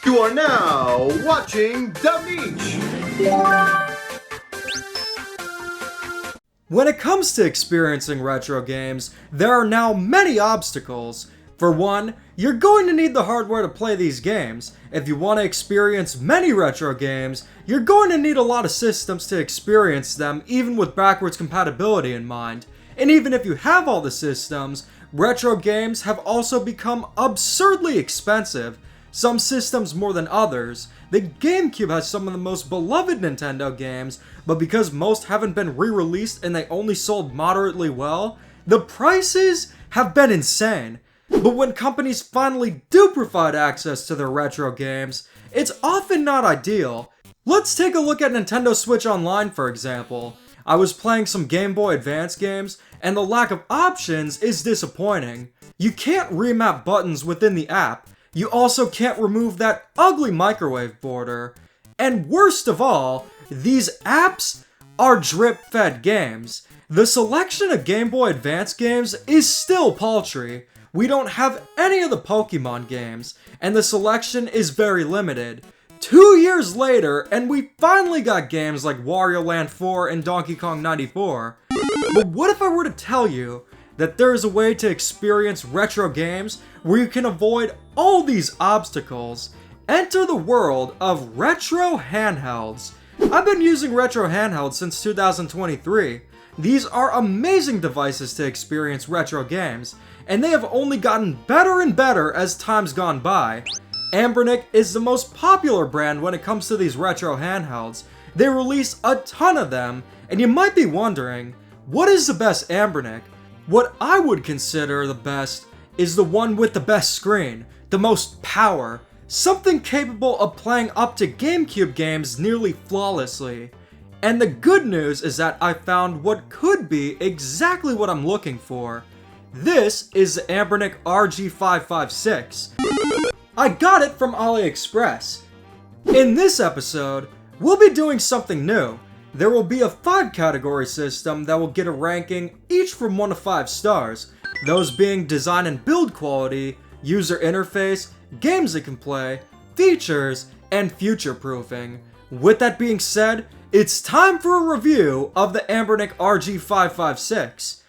You are now watching The Beach. When it comes to experiencing retro games, there are now many obstacles. For one, you're going to need the hardware to play these games. If you want to experience many retro games, you're going to need a lot of systems to experience them, even with backwards compatibility in mind. And even if you have all the systems, retro games have also become absurdly expensive. Some systems more than others. The GameCube has some of the most beloved Nintendo games, but because most haven't been re-released and they only sold moderately well, the prices have been insane. But when companies finally do provide access to their retro games, it's often not ideal. Let's take a look at Nintendo Switch Online, for example. I was playing some Game Boy Advance games, and the lack of options is disappointing. You can't remap buttons within the app. You also can't remove that ugly microwave border. And worst of all, these apps are drip-fed games. The selection of Game Boy Advance games is still paltry. We don't have any of the Pokemon games, and the selection is very limited. 2 years later, and we finally got games like Wario Land 4 and Donkey Kong 94. But what if I were to tell you that there is a way to experience retro games where you can avoid all these obstacles? Enter the world of Retro Handhelds. I've been using Retro Handhelds since 2023. These are amazing devices to experience retro games, and they have only gotten better and better as time's gone by. Anbernic is the most popular brand when it comes to these retro handhelds. They release a ton of them, and you might be wondering, what is the best Anbernic? What I would consider the best is the one with the best screen, the most power, something capable of playing up to GameCube games nearly flawlessly. And the good news is that I found what could be exactly what I'm looking for. This is the Anbernic RG556. I got it from AliExpress. In this episode, we'll be doing something new. There will be a 5-category system that will get a ranking each from 1 to 5 stars, those being design and build quality, user interface, games it can play, features, and future-proofing. With that being said, it's time for a review of the Anbernic RG556.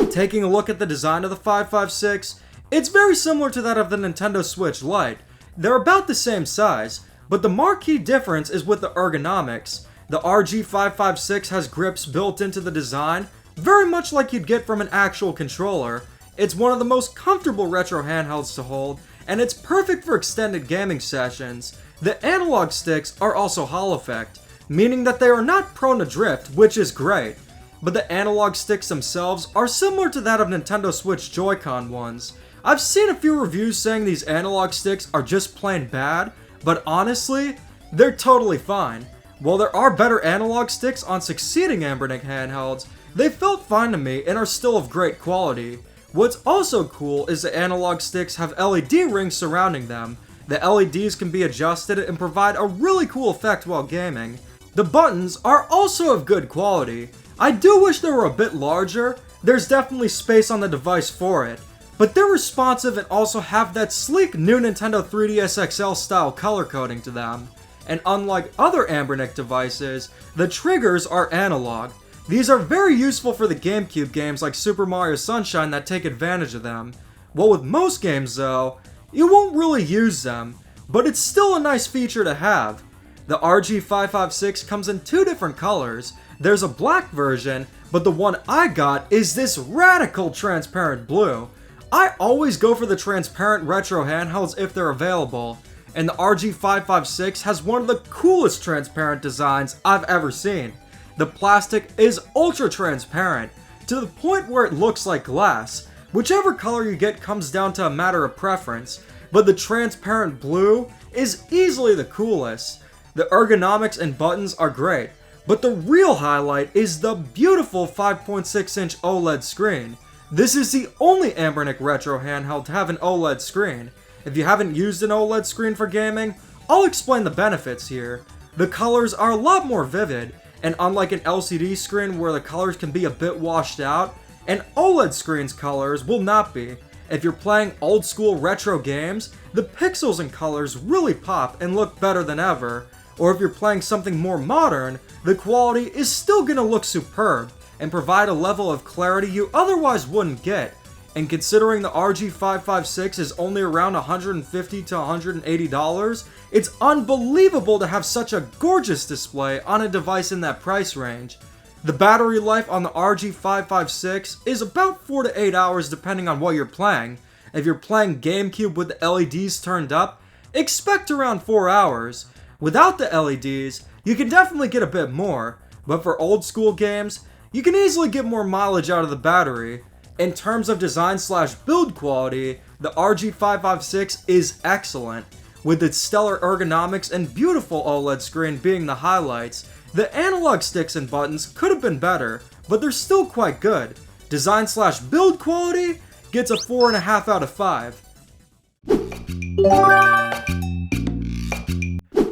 Taking a look at the design of the 556, it's very similar to that of the Nintendo Switch Lite. They're about the same size, but the marquee difference is with the ergonomics. The RG556 has grips built into the design, very much like you'd get from an actual controller. It's one of the most comfortable retro handhelds to hold, and it's perfect for extended gaming sessions. The analog sticks are also Hall effect, meaning that they are not prone to drift, which is great. But the analog sticks themselves are similar to that of Nintendo Switch Joy-Con ones. I've seen a few reviews saying these analog sticks are just plain bad, but honestly, they're totally fine. While there are better analog sticks on succeeding Anbernic handhelds, they felt fine to me and are still of great quality. What's also cool is the analog sticks have LED rings surrounding them. The LEDs can be adjusted and provide a really cool effect while gaming. The buttons are also of good quality. I do wish they were a bit larger. There's definitely space on the device for it. But they're responsive and also have that sleek new Nintendo 3DS XL style color coding to them. And unlike other Anbernic devices, the triggers are analog. These are very useful for the GameCube games like Super Mario Sunshine that take advantage of them. While with most games though, you won't really use them, but it's still a nice feature to have. The RG556 comes in 2 different colors. There's a black version, but the one I got is this radical transparent blue. I always go for the transparent retro handhelds if they're available, and the RG556 has one of the coolest transparent designs I've ever seen. The plastic is ultra transparent, to the point where it looks like glass. Whichever color you get comes down to a matter of preference, but the transparent blue is easily the coolest. The ergonomics and buttons are great, but the real highlight is the beautiful 5.6-inch OLED screen. This is the only Anbernic retro handheld to have an OLED screen. If you haven't used an OLED screen for gaming, I'll explain the benefits here. The colors are a lot more vivid, and unlike an LCD screen where the colors can be a bit washed out, an OLED screen's colors will not be. If you're playing old school retro games, the pixels and colors really pop and look better than ever. Or if you're playing something more modern, the quality is still gonna look superb and provide a level of clarity you otherwise wouldn't get. And considering the RG556 is only around $150 to $180, it's unbelievable to have such a gorgeous display on a device in that price range. The battery life on the RG556 is about 4 to 8 hours depending on what you're playing. If you're playing GameCube with the LEDs turned up, expect around 4 hours. Without the LEDs, you can definitely get a bit more, but for old school games, you can easily get more mileage out of the battery. In terms of design/build quality, the RG556 is excellent. With its stellar ergonomics and beautiful OLED screen being the highlights, the analog sticks and buttons could have been better, but they're still quite good. Design/build quality gets a 4.5 out of 5.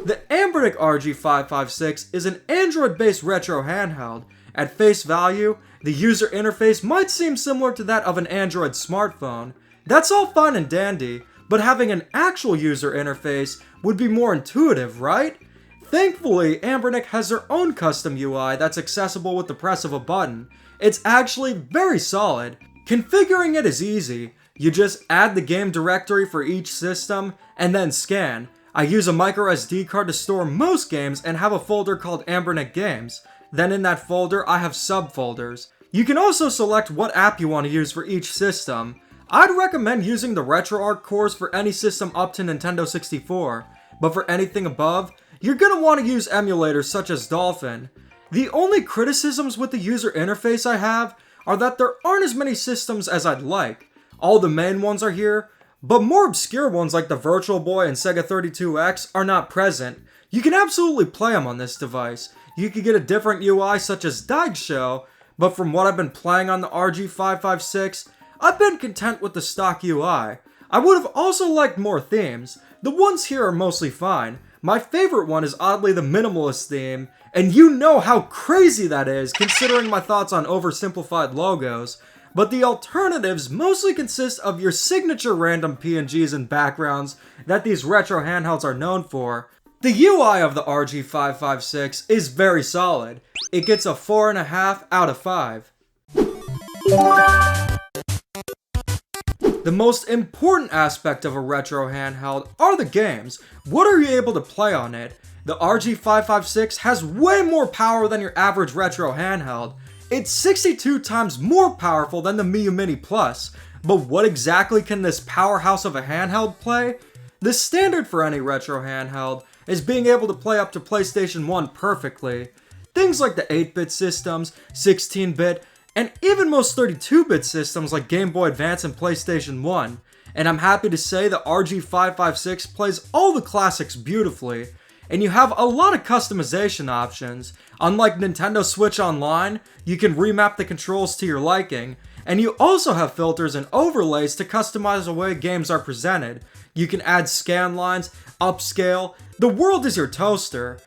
The Anbernic RG556 is an Android-based retro handheld. At face value, the user interface might seem similar to that of an Android smartphone. That's all fine and dandy, but having an actual user interface would be more intuitive, right? Thankfully, Anbernic has their own custom UI that's accessible with the press of a button. It's actually very solid. Configuring it is easy. You just add the game directory for each system, and then scan. I use a microSD card to store most games and have a folder called Anbernic Games. Then in that folder, I have subfolders. You can also select what app you want to use for each system. I'd recommend using the RetroArch cores for any system up to Nintendo 64, but for anything above, you're gonna want to use emulators such as Dolphin. The only criticisms with the user interface I have are that there aren't as many systems as I'd like. All the main ones are here, but more obscure ones like the Virtual Boy and Sega 32X are not present. You can absolutely play them on this device. You could get a different UI such as Dagshow, but from what I've been playing on the RG556, I've been content with the stock UI. I would have also liked more themes. The ones here are mostly fine. My favorite one is oddly the minimalist theme, and you know how crazy that is considering my thoughts on oversimplified logos. But the alternatives mostly consist of your signature random PNGs and backgrounds that these retro handhelds are known for. The UI of the RG556 is very solid. It gets a 4.5 out of 5. The most important aspect of a retro handheld are the games. What are you able to play on it? The RG556 has way more power than your average retro handheld. It's 62 times more powerful than the Miyoo Mini Plus. But what exactly can this powerhouse of a handheld play? The standard for any retro handheld is being able to play up to PlayStation 1 perfectly. Things like the 8-bit systems, 16-bit, and even most 32-bit systems like Game Boy Advance and PlayStation 1. And I'm happy to say the RG556 plays all the classics beautifully. And you have a lot of customization options. Unlike Nintendo Switch Online, you can remap the controls to your liking. And you also have filters and overlays to customize the way games are presented. You can add scan lines, upscale. The world is your toaster.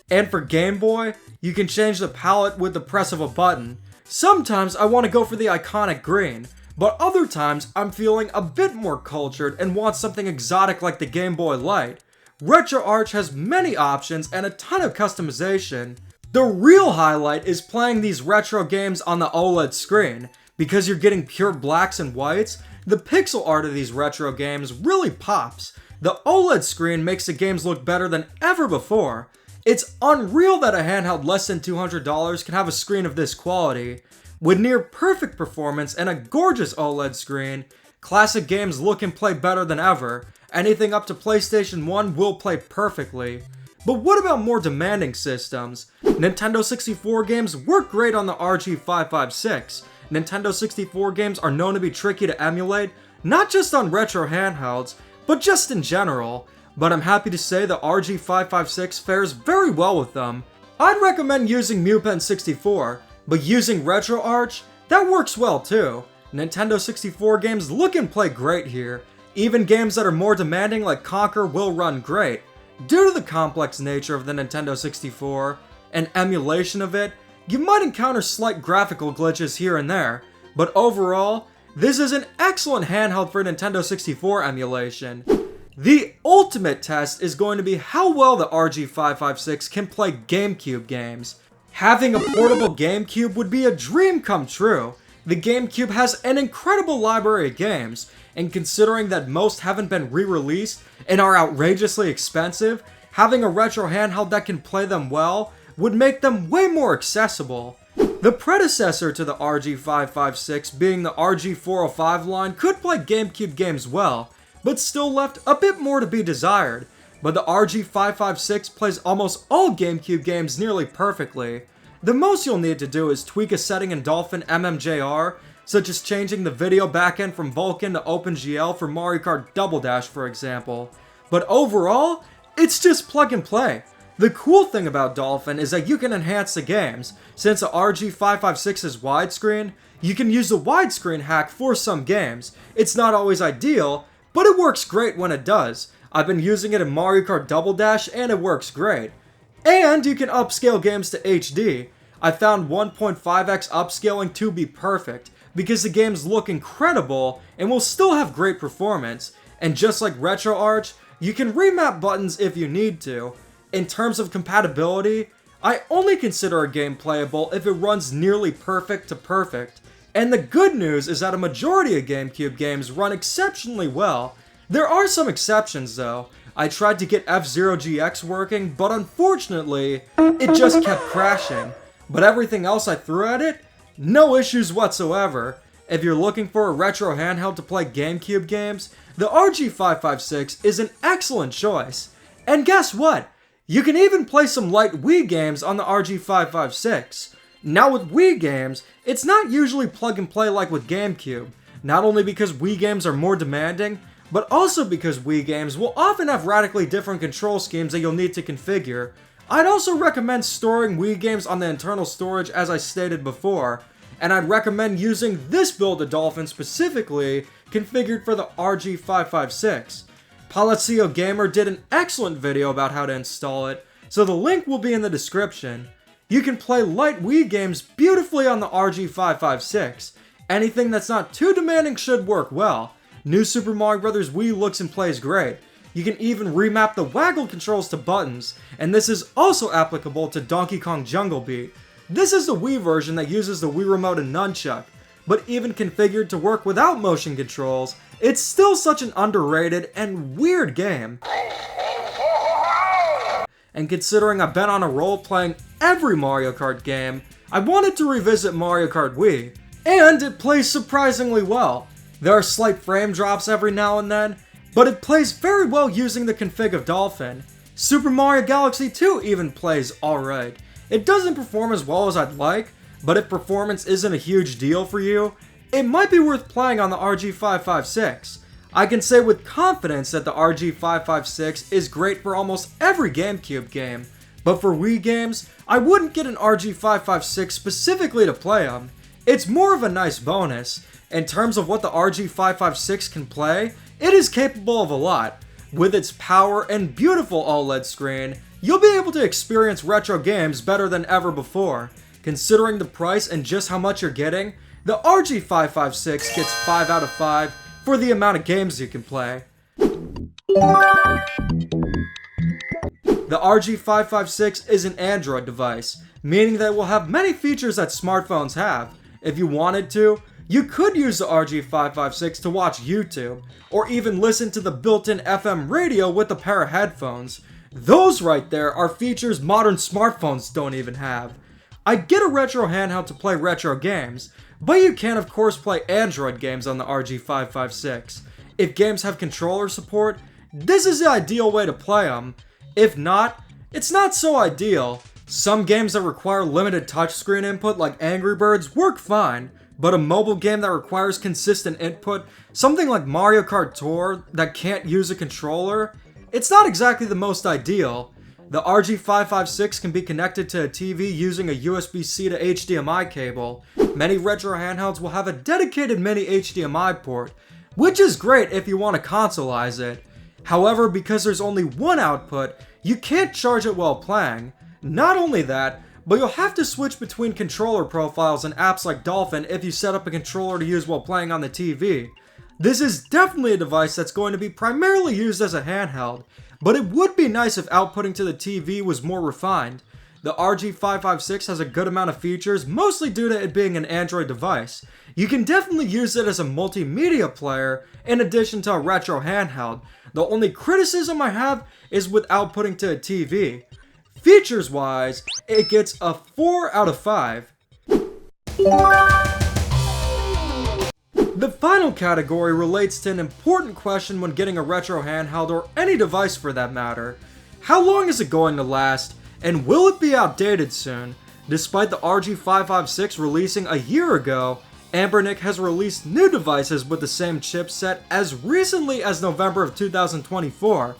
And for Game Boy, you can change the palette with the press of a button. Sometimes I want to go for the iconic green, but other times I'm feeling a bit more cultured and want something exotic like the Game Boy Light. RetroArch has many options and a ton of customization. The real highlight is playing these retro games on the OLED screen. Because you're getting pure blacks and whites, the pixel art of these retro games really pops. The OLED screen makes the games look better than ever before. It's unreal that a handheld less than $200 can have a screen of this quality. With near perfect performance and a gorgeous OLED screen, classic games look and play better than ever. Anything up to PlayStation 1 will play perfectly. But what about more demanding systems? Nintendo 64 games work great on the RG556. Nintendo 64 games are known to be tricky to emulate, not just on retro handhelds, but just in general. But I'm happy to say the RG556 fares very well with them. I'd recommend using MuPen64, but using RetroArch, that works well too. Nintendo 64 games look and play great here. Even games that are more demanding like Conker will run great. Due to the complex nature of the Nintendo 64 and emulation of it, you might encounter slight graphical glitches here and there, but overall, this is an excellent handheld for Nintendo 64 emulation. The ultimate test is going to be how well the RG556 can play GameCube games. Having a portable GameCube would be a dream come true. The GameCube has an incredible library of games, and considering that most haven't been re-released and are outrageously expensive, having a retro handheld that can play them well would make them way more accessible. The predecessor to the RG556, being the RG405 line, could play GameCube games well, but still left a bit more to be desired. But the RG556 plays almost all GameCube games nearly perfectly. The most you'll need to do is tweak a setting in Dolphin MMJR, such as changing the video backend from Vulkan to OpenGL for Mario Kart Double Dash, for example. But overall, it's just plug and play. The cool thing about Dolphin is that you can enhance the games. Since the RG556 is widescreen, you can use the widescreen hack for some games. It's not always ideal, but it works great when it does. I've been using it in Mario Kart Double Dash and it works great. And you can upscale games to HD. I found 1.5x upscaling to be perfect, because the games look incredible and will still have great performance. And just like RetroArch, you can remap buttons if you need to. In terms of compatibility, I only consider a game playable if it runs nearly perfect to perfect. And the good news is that a majority of GameCube games run exceptionally well. There are some exceptions though. I tried to get F-Zero GX working, but unfortunately, it just kept crashing. But everything else I threw at it, no issues whatsoever. If you're looking for a retro handheld to play GameCube games, the RG556 is an excellent choice. And guess what? You can even play some light Wii games on the RG556. Now with Wii games, it's not usually plug and play like with GameCube, not only because Wii games are more demanding, but also because Wii games will often have radically different control schemes that you'll need to configure. I'd also recommend storing Wii games on the internal storage as I stated before, and I'd recommend using this build of Dolphin specifically configured for the RG556. Palacio Gamer did an excellent video about how to install it, so the link will be in the description. You can play light Wii games beautifully on the RG556. Anything that's not too demanding should work well. New Super Mario Bros. Wii looks and plays great. You can even remap the waggle controls to buttons, and this is also applicable to Donkey Kong Jungle Beat. This is the Wii version that uses the Wii Remote and Nunchuck, but even configured to work without motion controls, it's still such an underrated and weird game. And considering I've been on a roll playing every Mario Kart game, I wanted to revisit Mario Kart Wii, and it plays surprisingly well. There are slight frame drops every now and then, but it plays very well using the config of Dolphin. Super Mario Galaxy 2 even plays alright. It doesn't perform as well as I'd like, but if performance isn't a huge deal for you, it might be worth playing on the RG556. I can say with confidence that the RG556 is great for almost every GameCube game, but for Wii games, I wouldn't get an RG556 specifically to play them. It's more of a nice bonus. In terms of what the RG556 can play, it is capable of a lot. With its power and beautiful OLED screen, you'll be able to experience retro games better than ever before. Considering the price and just how much you're getting, the RG556 gets 5 out of 5 for the amount of games you can play. The RG556 is an Android device, meaning that it will have many features that smartphones have. If you wanted to, you could use the RG556 to watch YouTube, or even listen to the built-in FM radio with a pair of headphones. Those right there are features modern smartphones don't even have. I get a retro handheld to play retro games, but you can of course play Android games on the RG556. If games have controller support, this is the ideal way to play them. If not, it's not so ideal. Some games that require limited touchscreen input like Angry Birds work fine, but a mobile game that requires consistent input, something like Mario Kart Tour that can't use a controller, it's not exactly the most ideal. The RG556 can be connected to a TV using a USB-C to HDMI cable. Many retro handhelds will have a dedicated mini HDMI port, which is great if you want to consoleize it. However, because there's only one output, you can't charge it while playing. Not only that, but you'll have to switch between controller profiles and apps like Dolphin if you set up a controller to use while playing on the TV. This is definitely a device that's going to be primarily used as a handheld, but it would be nice if outputting to the TV was more refined. The RG556 has a good amount of features, mostly due to it being an Android device. You can definitely use it as a multimedia player, in addition to a retro handheld. The only criticism I have is with outputting to a TV. Features wise, it gets a 4 out of 5. The final category relates to an important question when getting a retro handheld or any device for that matter. How long is it going to last, and will it be outdated soon? Despite the RG556 releasing a year ago, Anbernic has released new devices with the same chipset as recently as November of 2024,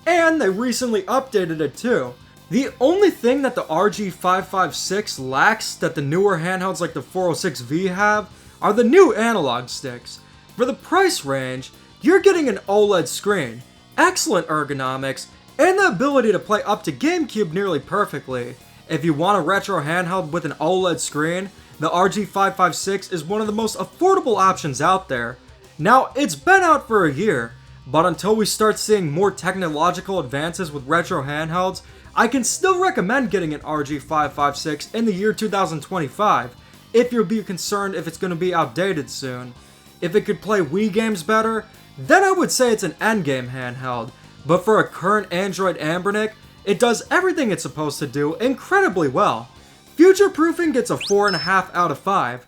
and they recently updated it too. The only thing that the RG556 lacks that the newer handhelds like the 406V have are the new analog sticks. For the price range, you're getting an OLED screen, excellent ergonomics, and the ability to play up to GameCube nearly perfectly. If you want a retro handheld with an OLED screen, the RG556 is one of the most affordable options out there. Now, it's been out for a year, but until we start seeing more technological advances with retro handhelds, I can still recommend getting an RG556 in the year 2025, if you'll be concerned if it's going to be outdated soon. If it could play Wii games better, then I would say it's an endgame handheld, but for a current Android Anbernic, it does everything it's supposed to do incredibly well. Future-proofing gets a 4.5 out of 5.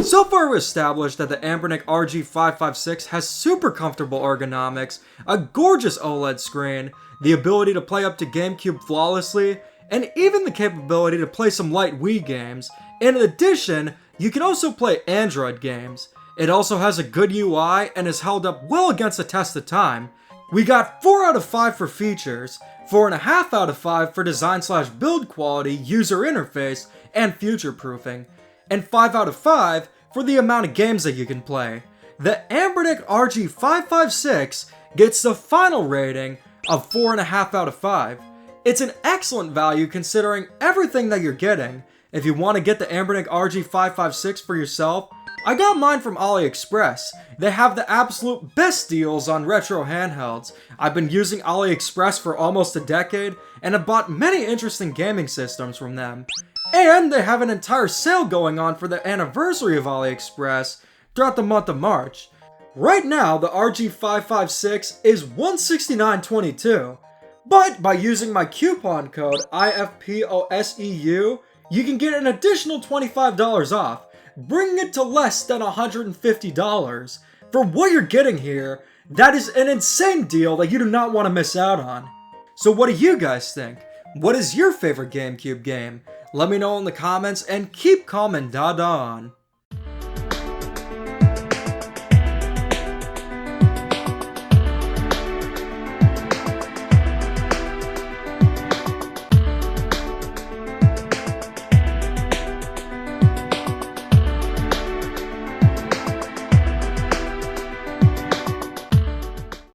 So far we've established that the Anbernic RG556 has super comfortable ergonomics, a gorgeous OLED screen, the ability to play up to GameCube flawlessly, and even the capability to play some light Wii games. In addition, you can also play Android games. It also has a good UI and is held up well against the test of time. We got 4 out of 5 for features, 4.5 out of 5 for design/build quality, user interface, and future-proofing, and 5 out of 5 for the amount of games that you can play. The Anbernic RG556 gets the final rating of 4.5 out of 5. It's an excellent value considering everything that you're getting. If you want to get the Anbernic RG556 for yourself, I got mine from AliExpress. They have the absolute best deals on retro handhelds. I've been using AliExpress for almost a decade and have bought many interesting gaming systems from them. And they have an entire sale going on for the anniversary of AliExpress throughout the month of March. Right now, the RG556 is $169.22, but by using my coupon code IFPOSEU, you can get an additional $25 off, bringing it to less than $150. For what you're getting here, that is an insane deal that you do not want to miss out on. So what do you guys think? What is your favorite GameCube game? Let me know in the comments and keep calm and da-da on.